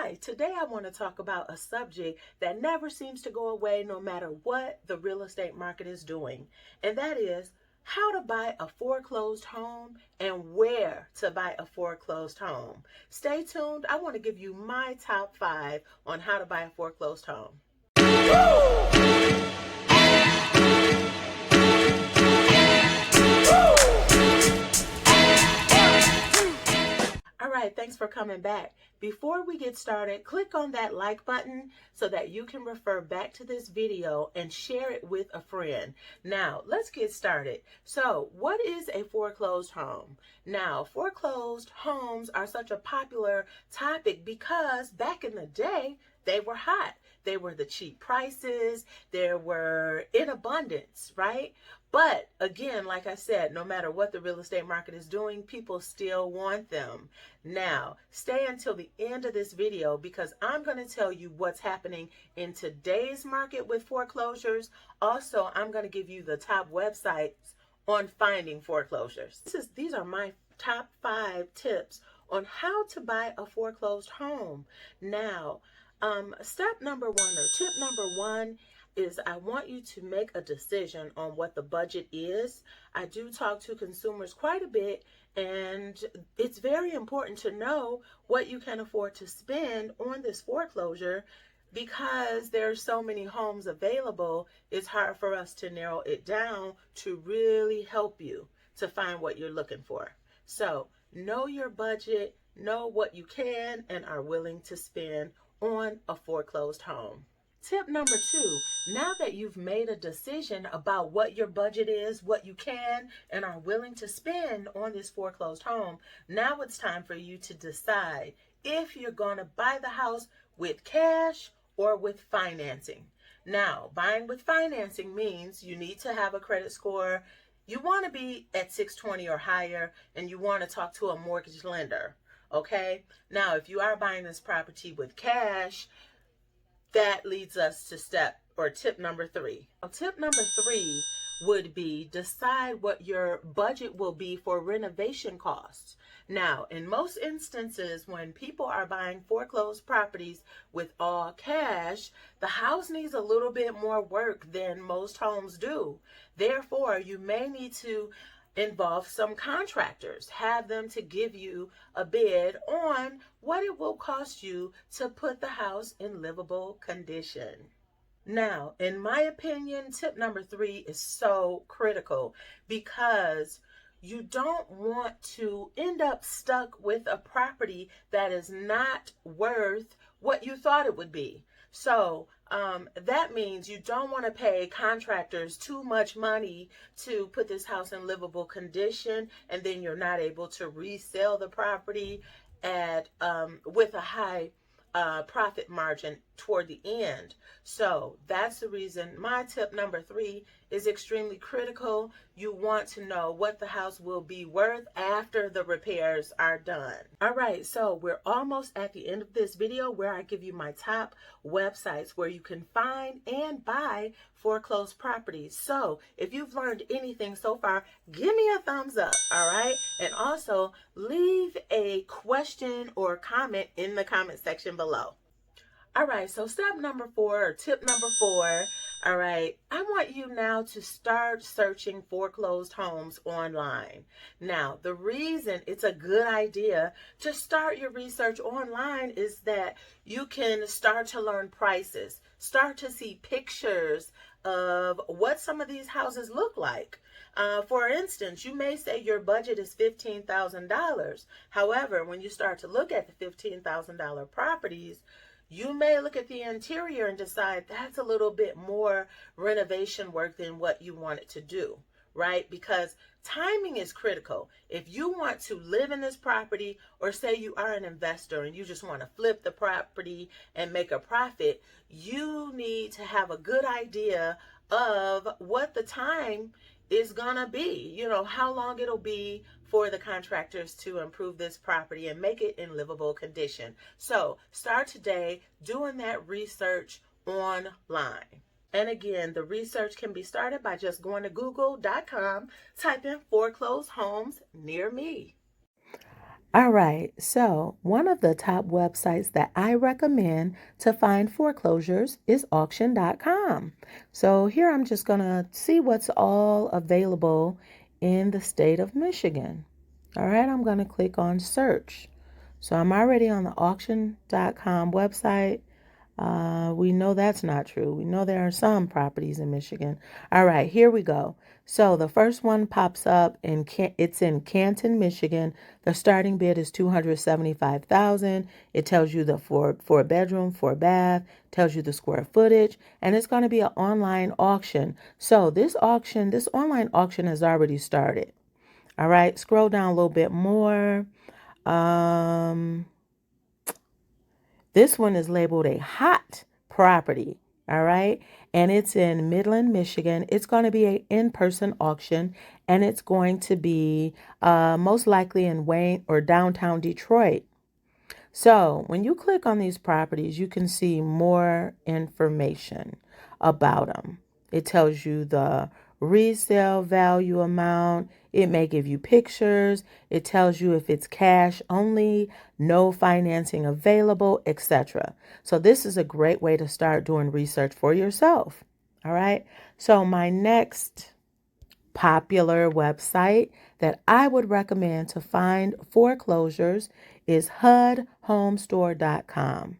Hi, today I want to talk about a subject that never seems to go away no matter what the real estate market is doing, and that is how to buy a foreclosed home and where to buy a foreclosed home. Stay tuned. I want to give you my top 5 on how to buy a foreclosed home. All right, thanks for coming back. Before we get started, click on that like button so that you can refer back to this video and share it with a friend. Now, let's get started. So, what is a foreclosed home? Now, foreclosed homes are such a popular topic because back in the day, they were hot. They were the cheap prices. They were in abundance, right? But again, like I said, no matter what the real estate market is doing, people still want them. Now, stay until the end of this video because I'm going to tell you what's happening in today's market with foreclosures. Also, I'm going to give you the top websites on finding foreclosures. These are my top 5 tips on how to buy a foreclosed home. Now, step number 1 or tip number 1 is I want you to make a decision on what the budget is. I do talk to consumers quite a bit, and it's very important to know what you can afford to spend on this foreclosure because there's so many homes available. It's hard for us to narrow it down to really help you to find what you're looking for. So know your budget, know what you can and are willing to spend on a foreclosed home. Tip number 2, now that you've made a decision about what your budget is, what you can and are willing to spend on this foreclosed home, now it's time for you to decide if you're going to buy the house with cash or with financing. Now, buying with financing means you need to have a credit score. You want to be at 620 or higher, and you want to talk to a mortgage lender. Okay? Now, if you are buying this property with cash, that leads us to tip number 3. Tip number 3 would be decide what your budget will be for renovation costs. Now, in most instances, when people are buying foreclosed properties with all cash, the house needs a little bit more work than most homes do. Therefore, you may need to involve some contractors, have them to give you a bid on what it will cost you to put the house in livable condition. Now, in my opinion, tip number 3 is so critical because you don't want to end up stuck with a property that is not worth what you thought it would be. So that means you don't want to pay contractors too much money to put this house in livable condition, and then you're not able to resell the property at with a high profit margin toward the end. So that's the reason my tip number 3 is extremely critical. You want to know what the house will be worth after the repairs are done. All right, so we're almost at the end of this video where I give you my top websites where you can find and buy foreclosed properties. So if you've learned anything so far, give me a thumbs up, all right? And also leave a question or comment in the comment section below. All right, so step number 4 or tip number 4, all right, I want you now to start searching foreclosed homes online. Now, the reason it's a good idea to start your research online is that you can start to learn prices, start to see pictures of what some of these houses look like. For instance, you may say your budget is $15,000. However, when you start to look at the $15,000 properties, you may look at the interior and decide that's a little bit more renovation work than what you want it to do, right? Because timing is critical. If you want to live in this property, or say you are an investor and you just want to flip the property and make a profit, you need to have a good idea of what the time is gonna be, you know, how long it'll be for the contractors to improve this property and make it in livable condition. So start today doing that research online. And again, the research can be started by just going to google.com, type in foreclosed homes near me. All right, so one of the top websites that I recommend to find foreclosures is auction.com. So here I'm just going to see what's all available in the state of Michigan. All right, I'm going to click on search. So I'm already on the auction.com website. We know that's not true. We know there are some properties in Michigan. All right, here we go. So the first one pops up it's in Canton, Michigan. The starting bid is $275,000. It tells you the four bedroom, four bath, tells you the square footage, and it's going to be an online auction. So this online auction has already started. All right, scroll down a little bit more. Um, This one is labeled a hot property, all right? And it's in Midland, Michigan. It's going to be an in-person auction, and it's going to be most likely in Wayne or downtown Detroit. So when you click on these properties, you can see more information about them. It tells you the resale value amount. It may give you pictures. It tells you if it's cash only, no financing available, etc. So this is a great way to start doing research for yourself. All right. So my next popular website that I would recommend to find foreclosures is hudhomestore.com.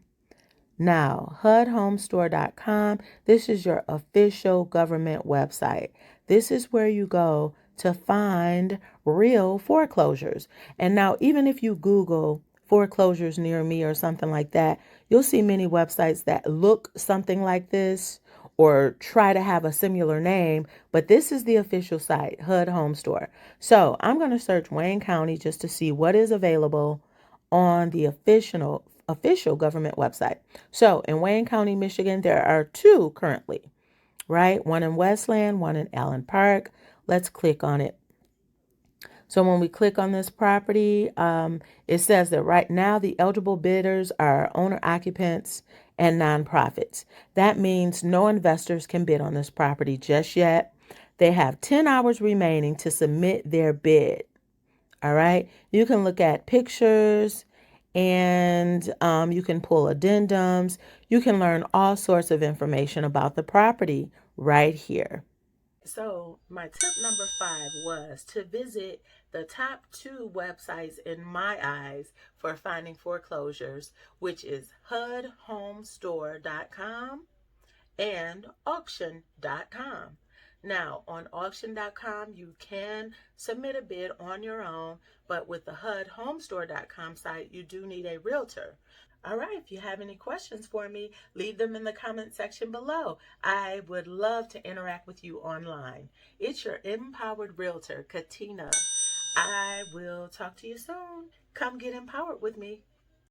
Now, hudhomestore.com, this is your official government website. This is where you go to find real foreclosures. And now, even if you Google foreclosures near me or something like that, you'll see many websites that look something like this or try to have a similar name, but this is the official site, HUD Home Store. So I'm going to search Wayne County just to see what is available on the official government website. So in Wayne County, Michigan, there are two currently, right? One in Westland, one in Allen Park. Let's click on it. So when we click on this property, it says that right now the eligible bidders are owner occupants and nonprofits. That means no investors can bid on this property just yet. They have 10 hours remaining to submit their bid. All right. You can look at pictures and you can pull addendums. You can learn all sorts of information about the property right here. So, my tip number 5 was to visit the top 2 websites in my eyes for finding foreclosures, which is hudhomestore.com and auction.com. Now, on auction.com, you can submit a bid on your own, but with the hudhomestore.com site, you do need a realtor. All right, if you have any questions for me, leave them in the comment section below. I would love to interact with you online. It's your empowered realtor, Katina. I will talk to you soon. Come get empowered with me.